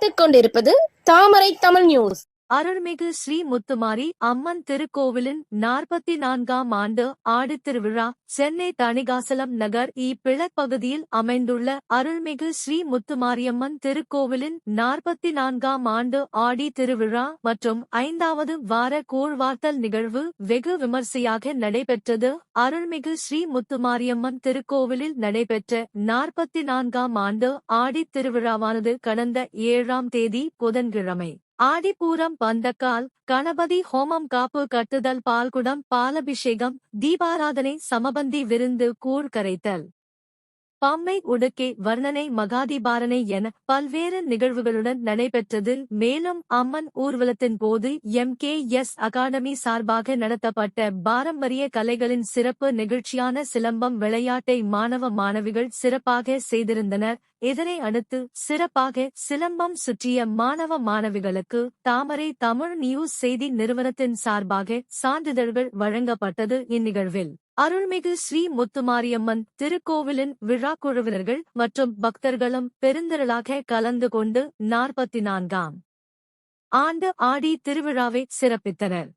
பார்த்துக் கொண்டிருப்பது தாமரை தமிழ் நியூஸ். அருள்மிகு ஸ்ரீ முத்துமாரி அம்மன் திருக்கோவிலின் 44ஆம் ஆண்டு ஆடித்திருவிழா சென்னை தணிகாசலம் நகர் பிளப்பகுதியில் அமைந்துள்ள அருள்மிகு ஸ்ரீ முத்துமாரியம்மன் திருக்கோவிலின் 44ஆம் ஆண்டு ஆடி திருவிழா மற்றும் 5வது வார கூழ்வார்த்தல் நிகழ்வு வெகு விமர்சையாக நடைபெற்றது. அருள்மிகு ஸ்ரீ முத்துமாரியம்மன் திருக்கோவிலில் நடைபெற்ற 44ஆம் ஆண்டு ஆடி திருவிழாவானது கடந்த 7ஆம் தேதி புதன்கிழமை ஆடிப்பூரம் பந்தக்கால் கணபதி ஹோமம் காப்பு கட்டுதல் பால்குடம் பாலபிஷேகம் தீபாராதனை சமபந்தி விருந்து கூழ் கரைத்தல் பம்மை உடுக்கை வர்ணனை மகாதீபாரணை என பல்வேறு நிகழ்வுகளுடன் நடைபெற்றது. மேலும் அம்மன் ஊர்வலத்தின் போது MKS அகாடமி சார்பாக நடத்தப்பட்ட பாரம்பரிய கலைகளின் சிறப்பு நிகழ்ச்சியான சிலம்பம் விளையாட்டை மாணவ மாணவிகள் சிறப்பாக செய்திருந்தனர். இதனை அடுத்து சிறப்பாக சிலம்பம் சுற்றிய மாணவ மாணவிகளுக்கு தாமரை தமிழ் நியூஸ் செய்தி நிறுவனத்தின் சார்பாக சான்றிதழ்கள் வழங்கப்பட்டது. இந்நிகழ்வில் அருள்மிகு ஸ்ரீ முத்துமாரியம்மன் திருக்கோவிலின் விழா குழுவினர்கள் மற்றும் பக்தர்களும் பெருந்திரளாக கலந்து கொண்டு 44ஆம் ஆண்டு ஆடி திருவிழாவை சிறப்பித்தனர்.